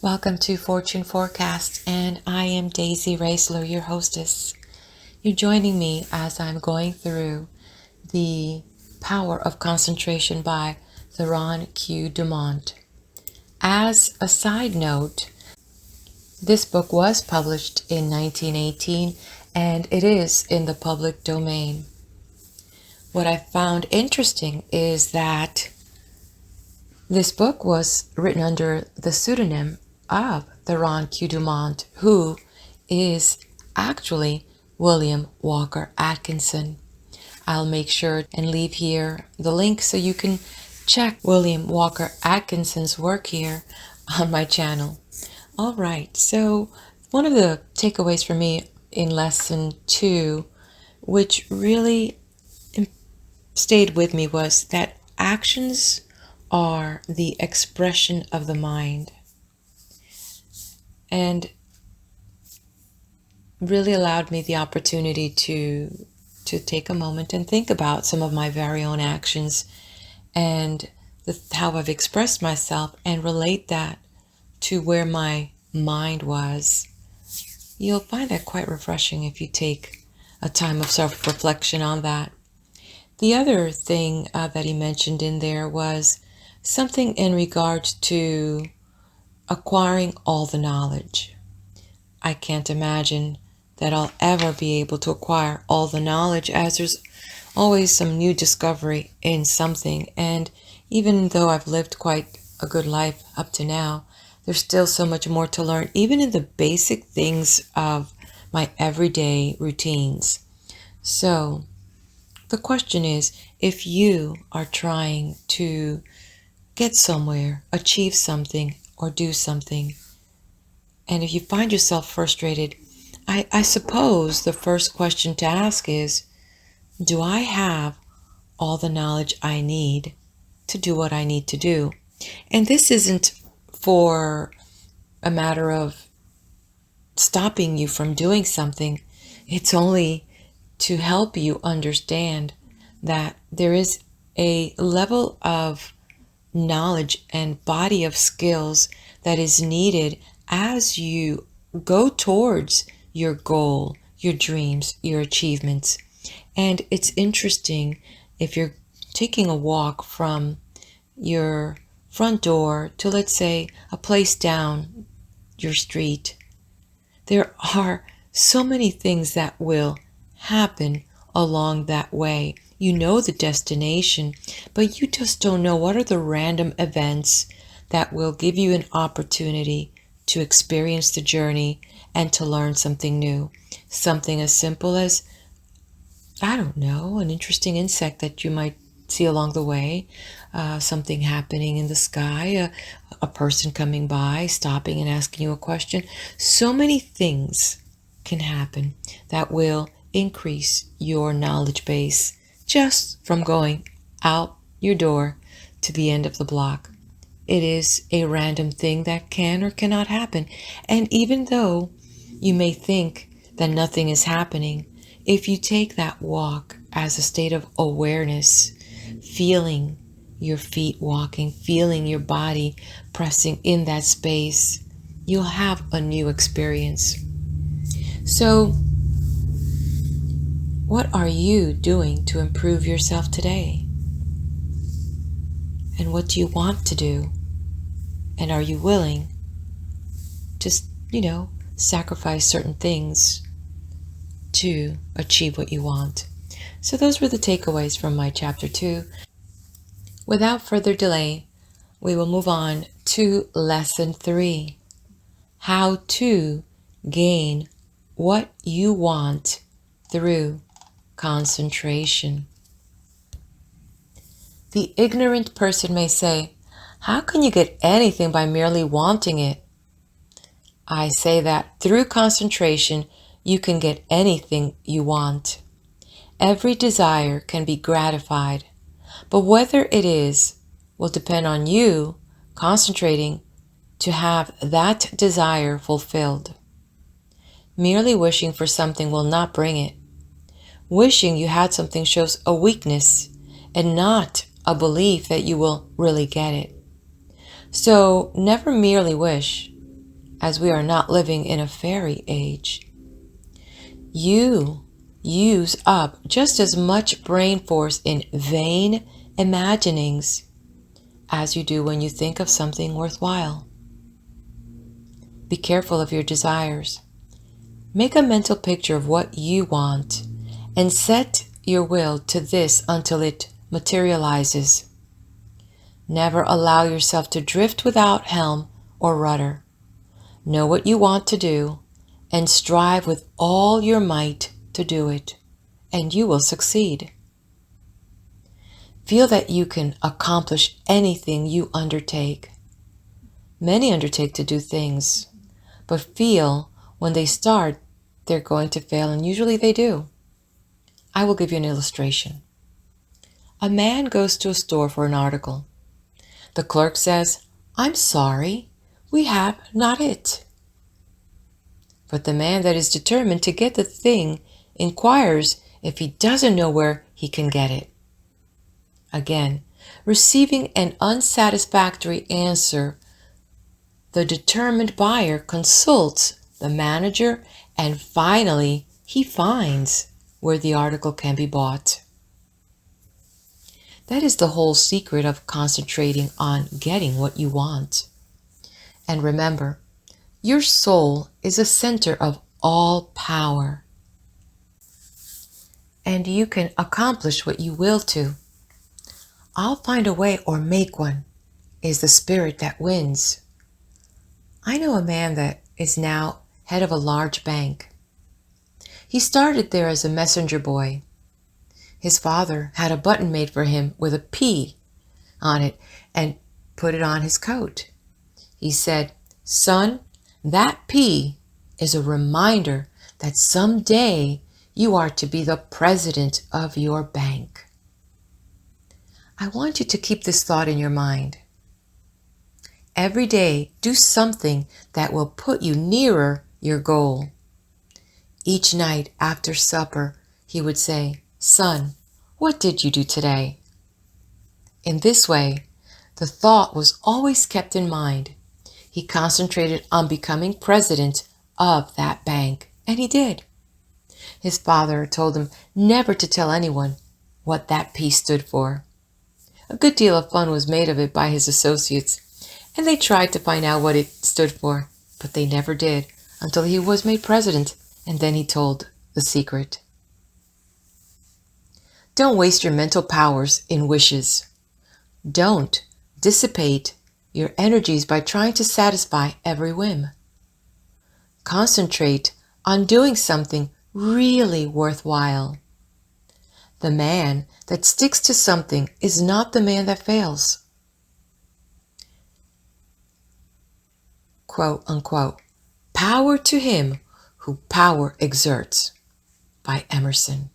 Welcome to Fortune Forecast, and I am Daisy Raisler, your hostess. You're joining me as I'm going through The Power of Concentration by Theron Q. Dumont. As a side note, this book was published in 1918 and it is in the public domain. What I found interesting is that this book was written under the pseudonym of Theron Q. Dumont, who is actually William Walker Atkinson. I'll make sure and leave here the link so you can check William Walker Atkinson's work here on my channel. All right, so one of the takeaways for me in lesson 2, which really stayed with me, was that actions are the expression of the mind, and really allowed me the opportunity to take a moment and think about some of my very own actions and how I've expressed myself and relate that to where my mind was. You'll find that quite refreshing if you take a time of self-reflection on that. The other thing that he mentioned in there was something in regards to acquiring all the knowledge. I can't imagine that I'll ever be able to acquire all the knowledge, as there's always some new discovery in something. And even though I've lived quite a good life up to now, there's still so much more to learn, even in the basic things of my everyday routines. So the question is, if you are trying to get somewhere, achieve something, or do something, and if you find yourself frustrated, I suppose the first question to ask is, do I have all the knowledge I need to do what I need to do? And this isn't for a matter of stopping you from doing something. It's only to help you understand that there is a level of knowledge and body of skills that is needed as you go towards your goal, your dreams, your achievements. And it's interesting, if you're taking a walk from your front door to, let's say, a place down your street, there are so many things that will happen along that way. You know the destination, but you just don't know what are the random events that will give you an opportunity to experience the journey and to learn something new. Something as simple as, I don't know, an interesting insect that you might see along the way, something happening in the sky, a person coming by, stopping and asking you a question. So many things can happen that will increase your knowledge base just from going out your door to the end of the block. It is a random thing that can or cannot happen. And even though you may think that nothing is happening, if you take that walk as a state of awareness, feeling your feet walking, feeling your body pressing in that space, you'll have a new experience. So, what are you doing to improve yourself today? And what do you want to do? And are you willing to, sacrifice certain things to achieve what you want? So those were the takeaways from my chapter 2. Without further delay, we will move on to lesson 3. How to gain what you want through concentration. The ignorant person may say, how can you get anything by merely wanting it? I say that through concentration, you can get anything you want. Every desire can be gratified, but whether it is will depend on you concentrating to have that desire fulfilled. Merely wishing for something will not bring it. Wishing you had something shows a weakness and not a belief that you will really get it. So never merely wish, as we are not living in a fairy age. You use up just as much brain force in vain imaginings as you do when you think of something worthwhile. Be careful of your desires. Make a mental picture of what you want and set your will to this until it materializes. Never allow yourself to drift without helm or rudder. Know what you want to do and strive with all your might to do it, and you will succeed. Feel that you can accomplish anything you undertake. Many undertake to do things, but feel when they start they're going to fail, and usually they do. I will give you an illustration. A man goes to a store for an article. The clerk says, "I'm sorry, we have not it." But the man that is determined to get the thing inquires if he doesn't know where he can get it. Again, receiving an unsatisfactory answer, the determined buyer consults the manager and finally he finds where the article can be bought. That is the whole secret of concentrating on getting what you want. And remember, your soul is a center of all power, and you can accomplish what you will to. "I'll find a way or make one" is the spirit that wins. I know a man that is now head of a large bank. He started there as a messenger boy. His father had a button made for him with a P on it and put it on his coat. He said, "Son, that P is a reminder that someday you are to be the president of your bank." I want you to keep this thought in your mind. Every day, do something that will put you nearer your goal. Each night after supper, he would say, "Son, what did you do today?" In this way, the thought was always kept in mind. He concentrated on becoming president of that bank, and he did. His father told him never to tell anyone what that P stood for. A good deal of fun was made of it by his associates, and they tried to find out what it stood for, but they never did until he was made president, and then he told the secret. Don't waste your mental powers in wishes. Don't dissipate your energies by trying to satisfy every whim. Concentrate on doing something really worthwhile. The man that sticks to something is not the man that fails. Quote unquote, "Power to him who power exerts," by Emerson.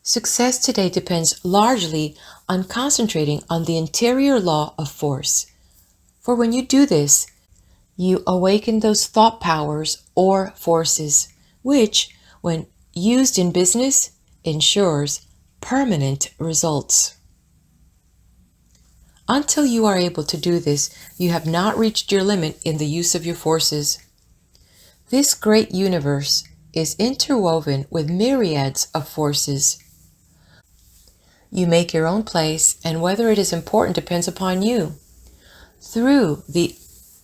Success today depends largely on concentrating on the interior law of force. For when you do this, you awaken those thought powers or forces, which, when used in business, ensures permanent results. Until you are able to do this, you have not reached your limit in the use of your forces. This great universe is interwoven with myriads of forces. You make your own place, and whether it is important depends upon you. Through the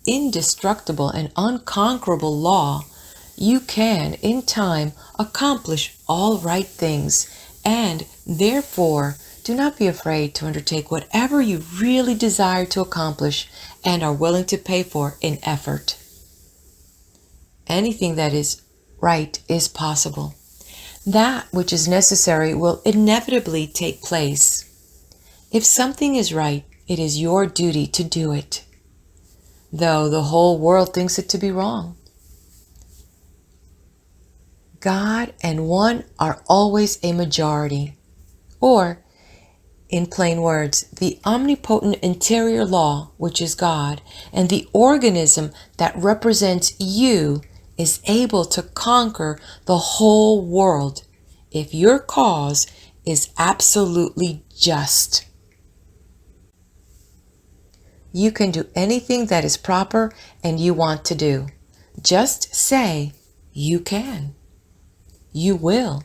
indestructible and unconquerable law, you can, in time, accomplish all right things, and therefore do not be afraid to undertake whatever you really desire to accomplish and are willing to pay for in effort. Anything that is right is possible. That which is necessary will inevitably take place. If something is right, it is your duty to do it, though the whole world thinks it to be wrong. God and one are always a majority, or, in plain words, the omnipotent interior law, which is God, and the organism that represents you is able to conquer the whole world if your cause is absolutely just. You can do anything that is proper and you want to do. Just say, you can. You will.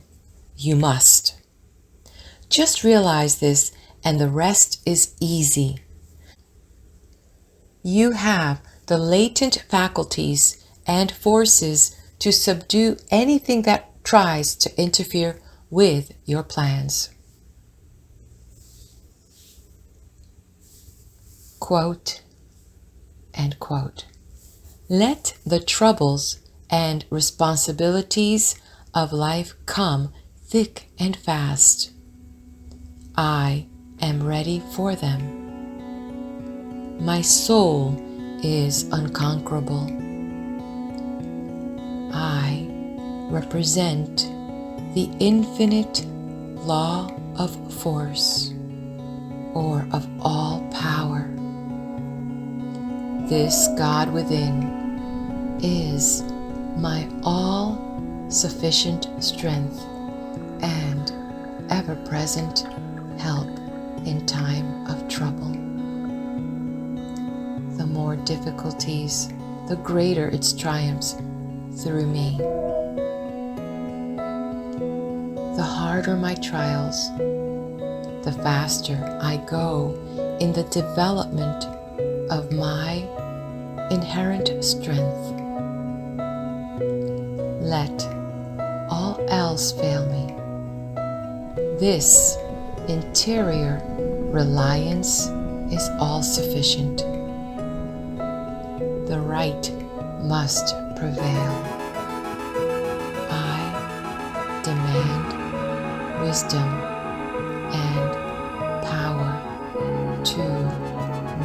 You must. Just realize this and the rest is easy. You have the latent faculties and forces to subdue anything that tries to interfere with your plans. Quote, end quote. Let the troubles and responsibilities of life come thick and fast. I am ready for them. My soul is unconquerable. I represent the infinite law of force, or of all power. This God within is my all-sufficient strength and ever-present help in time of trouble. The more difficulties, the greater its triumphs through me. The harder my trials, the faster I go in the development of my inherent strength. Let all else fail me. This interior reliance is all sufficient. The right must prevail. I demand wisdom and power to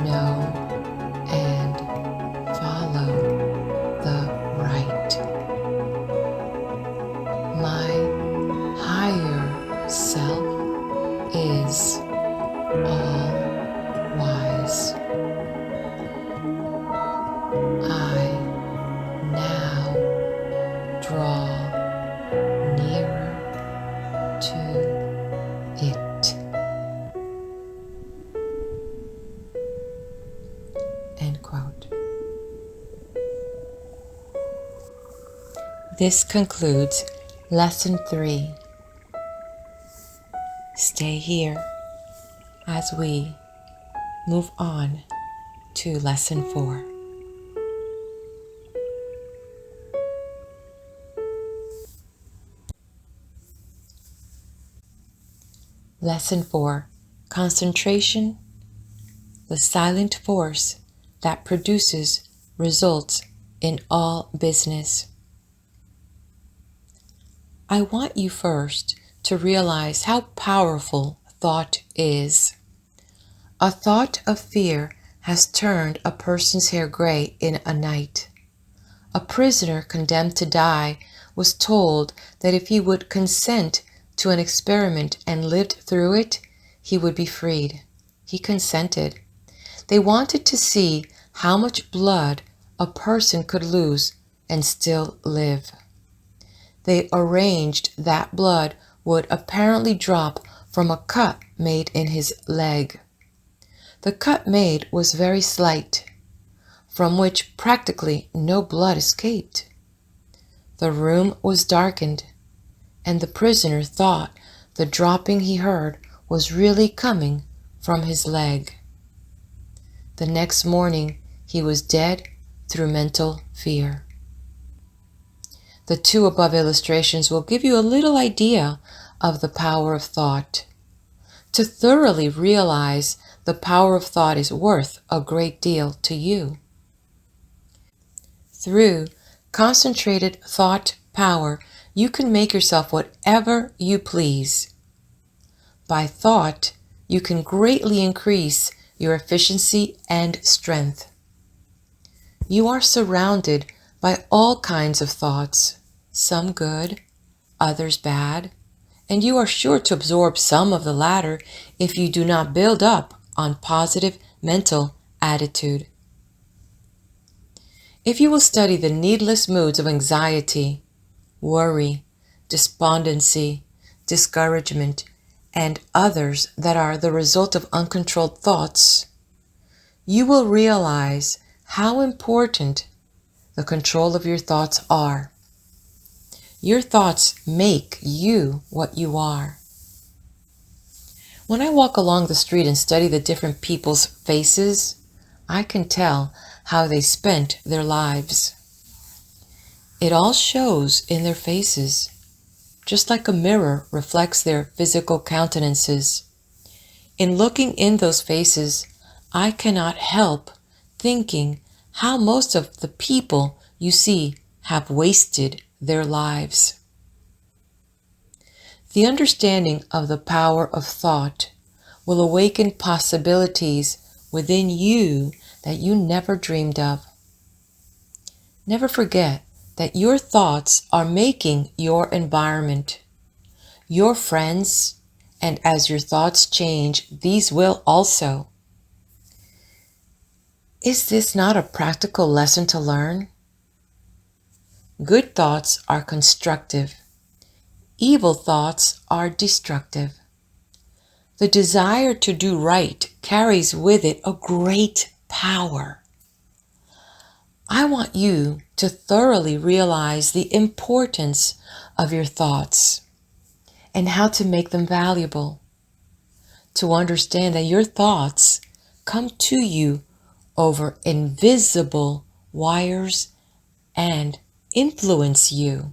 know and follow the right. My higher self is all wise. I now draw nearer to it. End quote. This concludes Lesson 3. Stay here as we move on to Lesson 4. Lesson 4. Concentration, the silent force that produces results in all business. I want you first to realize how powerful thought is. A thought of fear has turned a person's hair gray in a night. A prisoner condemned to die was told that if he would consent to an experiment and lived through it, he would be freed. He consented. They wanted to see how much blood a person could lose and still live. They arranged that blood would apparently drop from a cut made in his leg. The cut made was very slight, from which practically no blood escaped. The room was darkened, and the prisoner thought the dropping he heard was really coming from his leg. The next morning he was dead through mental fear. The two above illustrations will give you a little idea of the power of thought. To thoroughly realize the power of thought is worth a great deal to you. Through concentrated thought power, you can make yourself whatever you please. By thought, you can greatly increase your efficiency and strength. You are surrounded by all kinds of thoughts, some good, others bad, and you are sure to absorb some of the latter if you do not build up on positive mental attitude. If you will study the needless moods of anxiety, worry, despondency, discouragement, and others that are the result of uncontrolled thoughts, you will realize how important the control of your thoughts are. Your thoughts make you what you are. When I walk along the street and study the different people's faces, I can tell how they spent their lives. It all shows in their faces, just like a mirror reflects their physical countenances. In looking in those faces, I cannot help thinking how most of the people you see have wasted their lives. The understanding of the power of thought will awaken possibilities within you that you never dreamed of. Never forget that your thoughts are making your environment, your friends, and as your thoughts change, these will also. Is this not a practical lesson to learn? Good thoughts are constructive. Evil thoughts are destructive. The desire to do right carries with it a great power. I want you to thoroughly realize the importance of your thoughts and how to make them valuable. To understand that your thoughts come to you over invisible wires and influence you.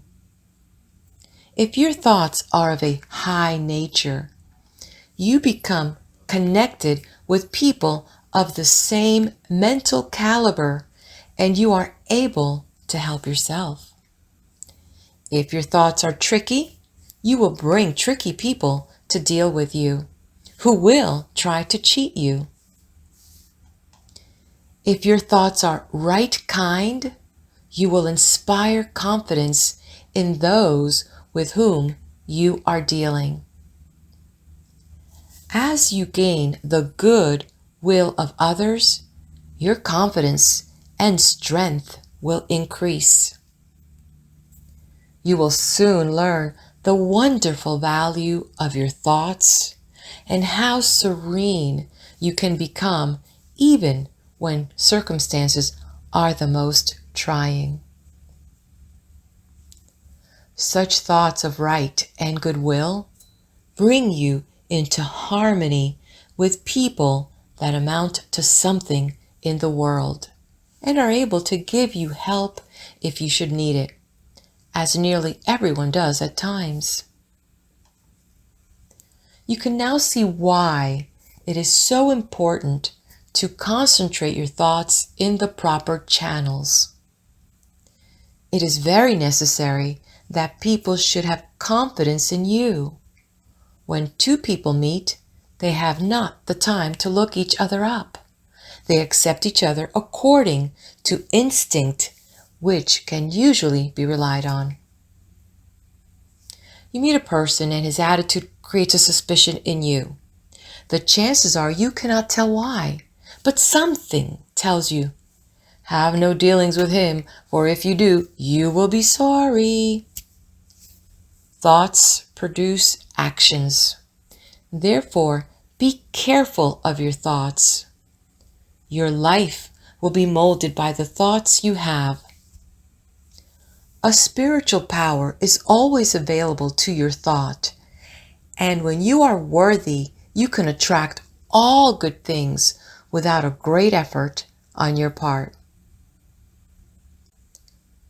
If your thoughts are of a high nature, you become connected with people of the same mental caliber, and you are able to help yourself. If your thoughts are tricky, you will bring tricky people to deal with you, who will try to cheat you. If your thoughts are right kind, you will inspire confidence in those with whom you are dealing. As you gain the good will of others, your confidence and strength will increase. You will soon learn the wonderful value of your thoughts and how serene you can become even when circumstances are the most trying. Such thoughts of right and goodwill bring you into harmony with people that amount to something in the world and are able to give you help if you should need it, as nearly everyone does at times. You can now see why it is so important to concentrate your thoughts in the proper channels. It is very necessary that people should have confidence in you. When two people meet, they have not the time to look each other up. They accept each other according to instinct, which can usually be relied on. You meet a person and his attitude creates a suspicion in you. The chances are you cannot tell why, but something tells you, have no dealings with him, for if you do, you will be sorry. Thoughts produce actions. Therefore, be careful of your thoughts. Your life will be molded by the thoughts you have. A spiritual power is always available to your thought, and when you are worthy, you can attract all good things without a great effort on your part.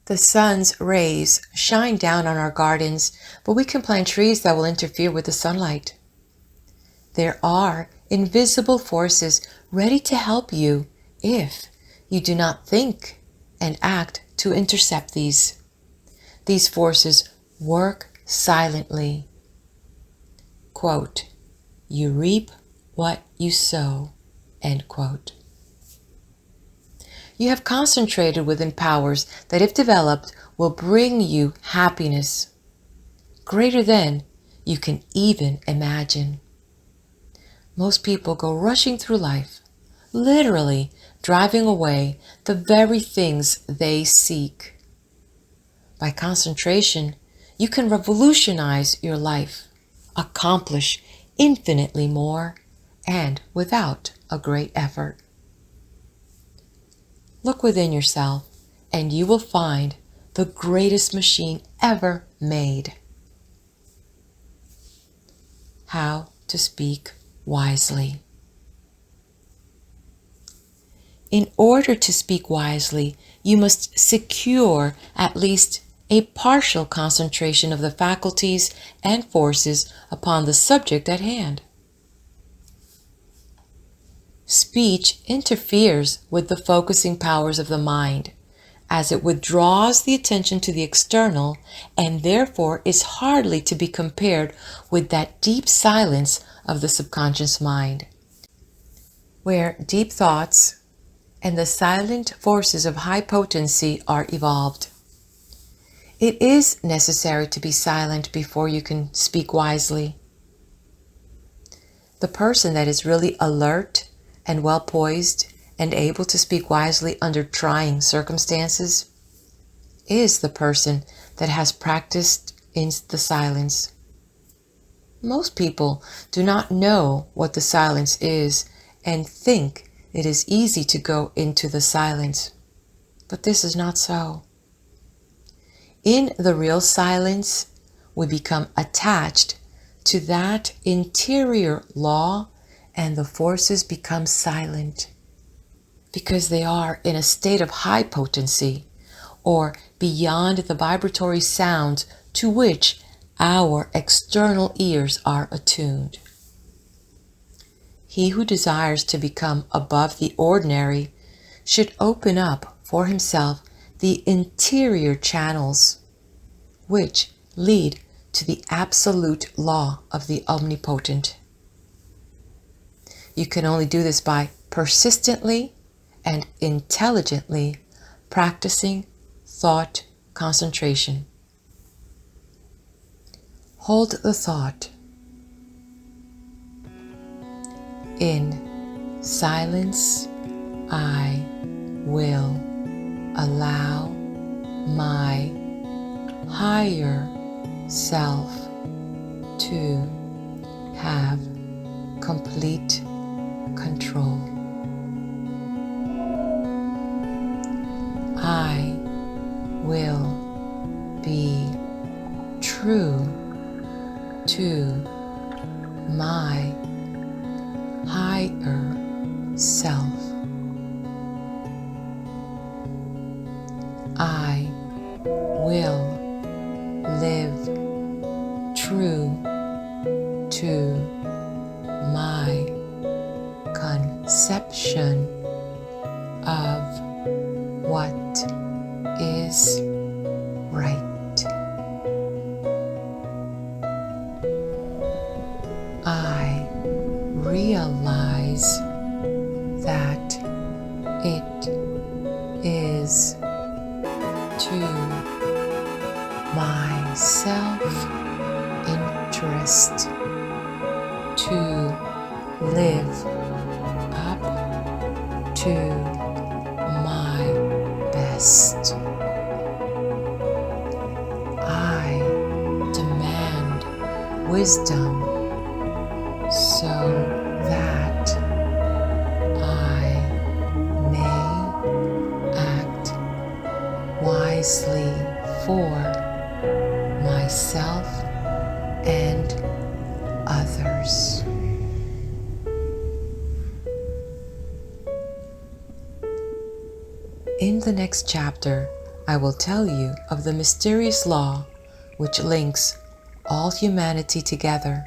The sun's rays shine down on our gardens, but we can plant trees that will interfere with the sunlight. There are invisible forces ready to help you if you do not think and act to intercept these. These forces work silently. Quote, you reap what you sow, end quote. You have concentrated within powers that, if developed, will bring you happiness greater than you can even imagine. Most people go rushing through life, literally driving away the very things they seek. By concentration, you can revolutionize your life, accomplish infinitely more, and without a great effort. Look within yourself and you will find the greatest machine ever made. How to speak wisely. In order to speak wisely, you must secure at least a partial concentration of the faculties and forces upon the subject at hand. Speech interferes with the focusing powers of the mind, as it withdraws the attention to the external and therefore is hardly to be compared with that deep silence of the subconscious mind, where deep thoughts and the silent forces of high potency are evolved. It is necessary to be silent before you can speak wisely. The person that is really alert and well poised and able to speak wisely under trying circumstances is the person that has practiced in the silence. Most people do not know what the silence is and think it is easy to go into the silence, but this is not so. In the real silence, we become attached to that interior law and the forces become silent because they are in a state of high potency or beyond the vibratory sounds to which our external ears are attuned. He who desires to become above the ordinary should open up for himself the interior channels which lead to the absolute law of the omnipotent. You can only do this by persistently and intelligently practicing thought concentration. Hold the thought. In silence, I will allow my higher self to have complete control. I will be true to my higher self. I will live true to my conception of what is right. I realize that it is to my self-interest to live up to my best. I demand wisdom so that I may act wisely for myself and others. In the next chapter, I will tell you of the mysterious law which links all humanity together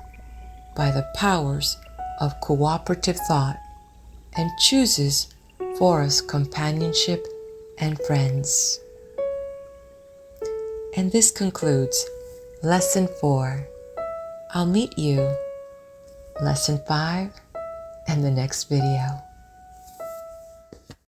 by the powers of cooperative thought and chooses for us companionship and friends. And this concludes Lesson 4. I'll meet you, Lesson 5, and the next video.